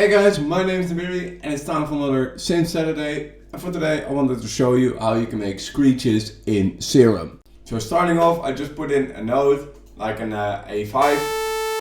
Hey guys, my name is Namiri and it's time for another Synth Saturday. And for today I wanted to show you how you can make screeches in Serum. So starting off, I just put in a note like an A5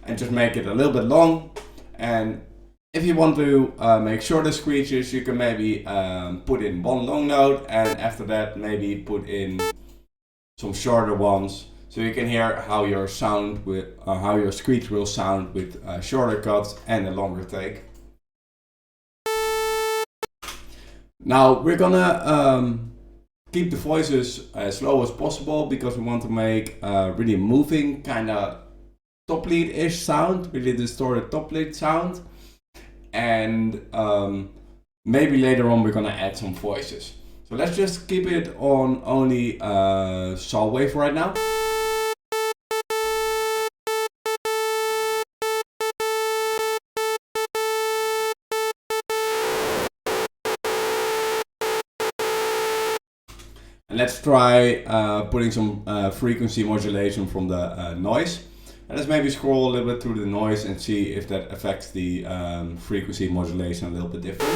and just make it a little bit long. And if you want to make shorter screeches, you can maybe put in one long note and after that maybe put in some shorter ones. So you can hear how your sound how your screech will sound with shorter cuts and a longer take. Now we're gonna keep the voices as slow as possible because we want to make a really moving kind of top lead-ish sound, really distorted top lead sound. And maybe later on we're gonna add some voices. So let's just keep it on only saw wave right now. And let's try putting some frequency modulation from the noise. And let's maybe scroll a little bit through the noise and see if that affects the frequency modulation a little bit different.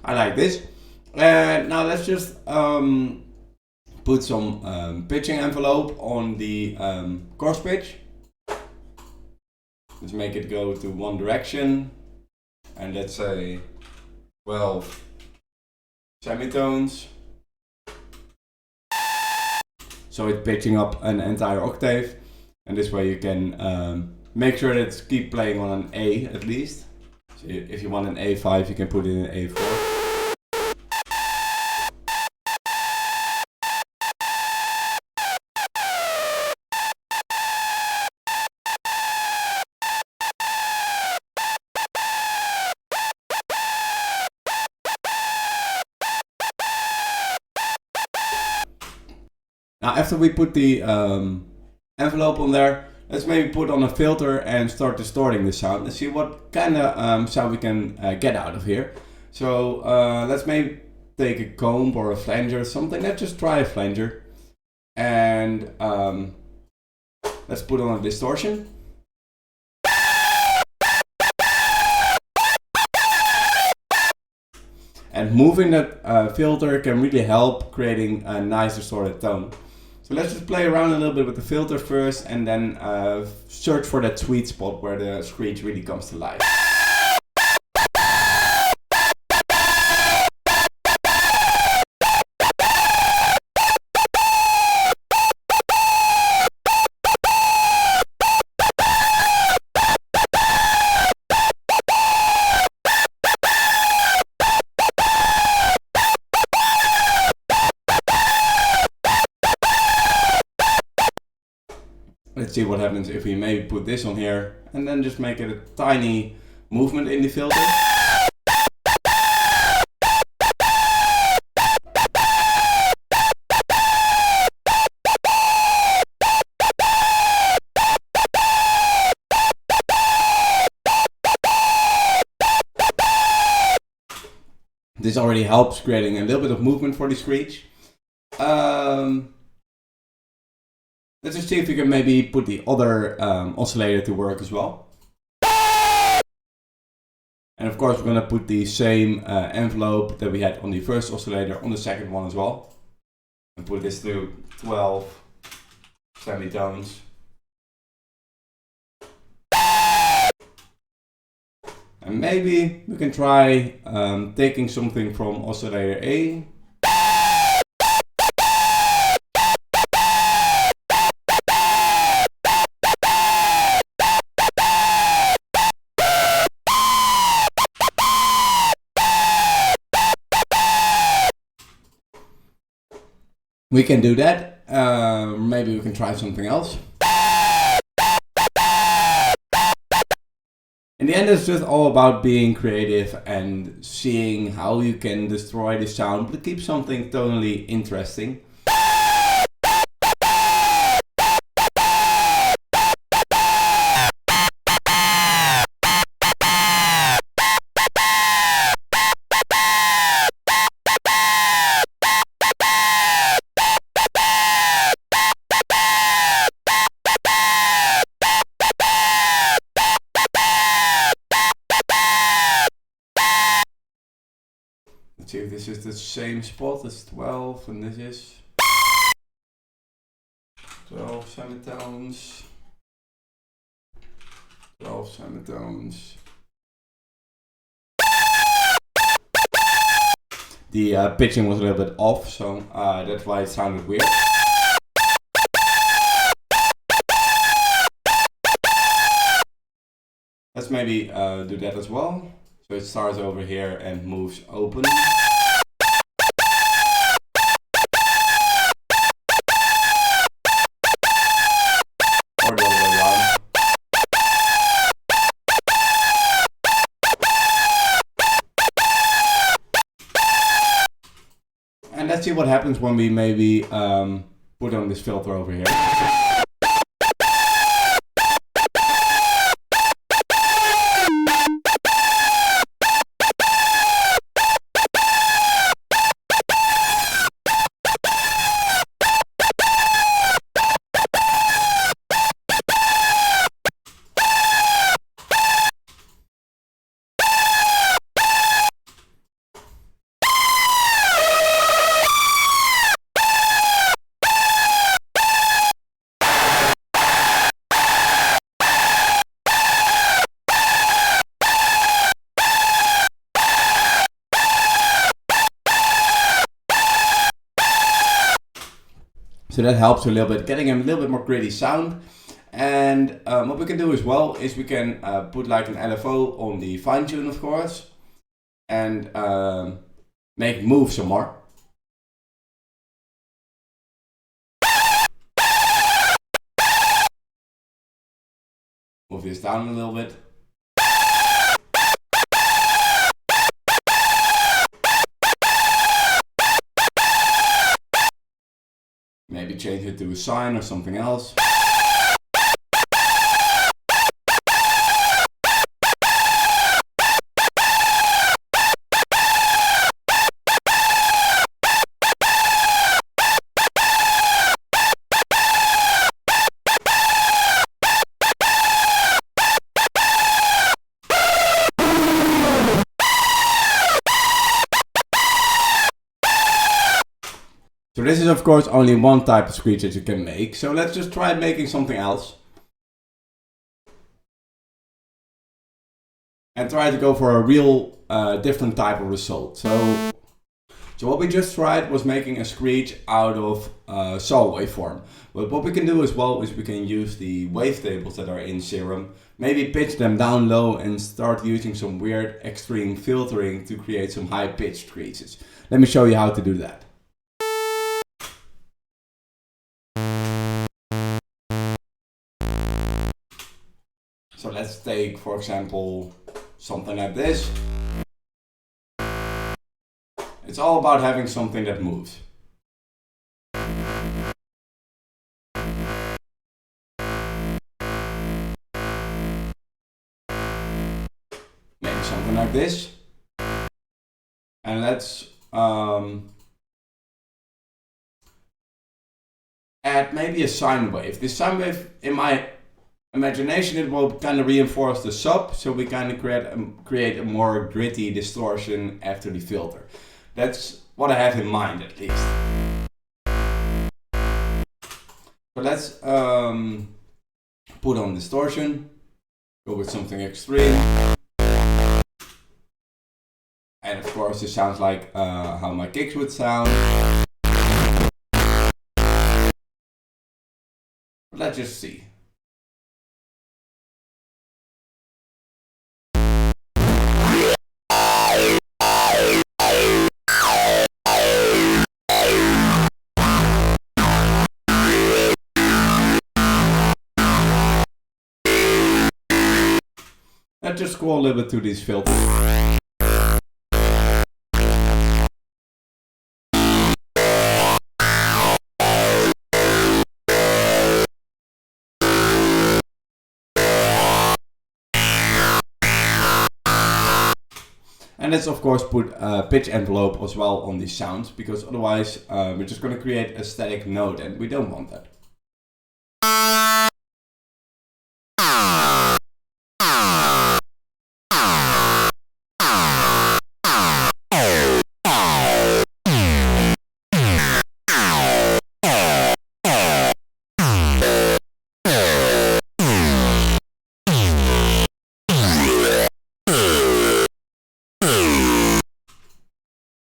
I like this. And now let's just put some pitching envelope on the chorus pitch. Let's make it go to one direction. And let's say 12 semitones. So it's pitching up an entire octave. And this way you can make sure that it's keep playing on an A at least. So if you want an A5, you can put it in an A4. Now after we put the envelope on there, let's maybe put on a filter and start distorting the sound and see what kind of sound we can get out of here. So let's maybe take a comb or a flanger or something. Let's just try a flanger. And let's put on a distortion. And moving that filter can really help creating a nice distorted tone. So let's just play around a little bit with the filter first and then search for that sweet spot where the screech really comes to life. Let's see what happens if we maybe put this on here and then just make it a tiny movement in the filter. This already helps creating a little bit of movement for the screech. Let's just see if we can maybe put the other oscillator to work as well. And of course we're going to put the same envelope that we had on the first oscillator on the second one as well. And put this to 12 semitones. And maybe we can try taking something from oscillator A. We can do that. Maybe we can try something else. In the end, it's just all about being creative and seeing how you can destroy the sound but keep something totally interesting. Let's see if this is the same spot as 12, and this is 12 semitones, 12 semitones. The pitching was a little bit off, so that's why it sounded weird. Let's maybe do that as well. So it starts over here and moves open. Or the other way around. And let's see what happens when we maybe put on this filter over here. So that helps a little bit, getting a little bit more gritty sound. And what we can do as well is we can put like an LFO on the fine tune, of course, and make it move some more. Move this down a little bit. Maybe change it to a sine or something else. So this is of course only one type of screech that you can make, so let's just try making something else. And try to go for a real different type of result. So what we just tried was making a screech out of saw waveform. But what we can do as well is we can use the wavetables that are in Serum, maybe pitch them down low and start using some weird extreme filtering to create some high pitched screeches. Let me show you how to do that. So let's take, for example, something like this. It's all about having something that moves. Maybe something like this. And let's add maybe a sine wave. This sine wave, in my imagination, it will kind of reinforce the sub, so we kind of create a more gritty distortion after the filter. That's what I have in mind, at least. So let's put on distortion, go with something extreme. And of course this sounds like how my kicks would sound. But let's just see. let's just scroll a little bit through these filters. And let's of course put a pitch envelope as well on these sounds, because otherwise we're just going to create a static note and we don't want that.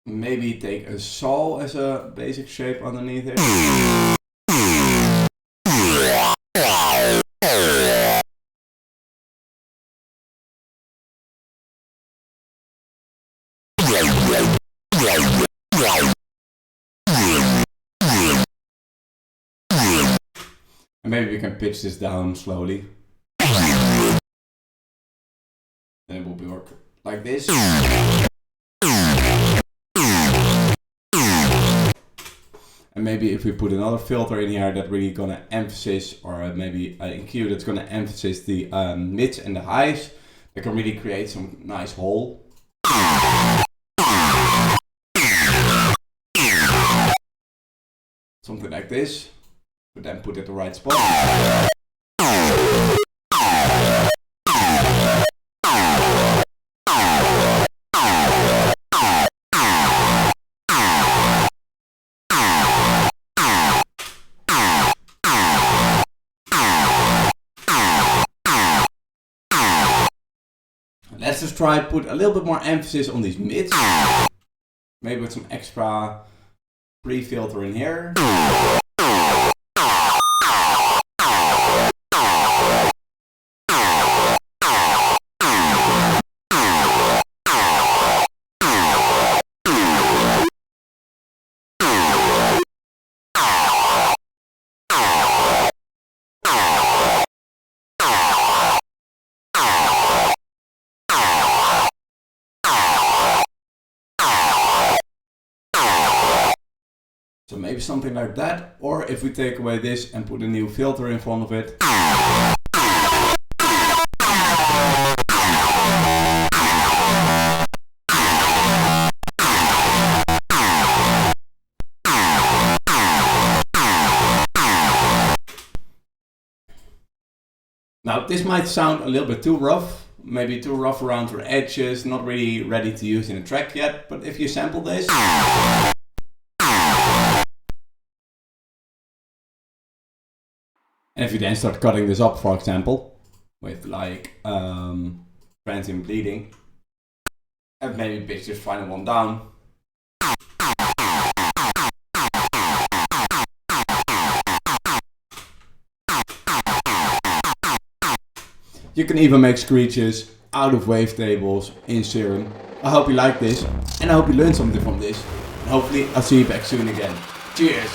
Maybe take a saw as a basic shape underneath here. And maybe we can pitch this down slowly. And it will work like this. And maybe if we put another filter in here that really gonna emphasize, or maybe an EQ that's gonna emphasize the mids and the highs, that can really create some nice hole. Something like this, but then put it at the right spot. Let's just try put a little bit more emphasis on these mids. Maybe with some extra pre-filter in here. So maybe something like that, or if we take away this and put a new filter in front of it. Now this might sound a little bit too rough, maybe too rough around the edges, not really ready to use in a track yet, but if you sample this, and if you then start cutting this up, for example, with like transient bleeding, and maybe pitch this final one down. You can even make screeches out of wavetables in Serum. I hope you like this, and I hope you learned something from this. And hopefully I'll see you back soon again. Cheers!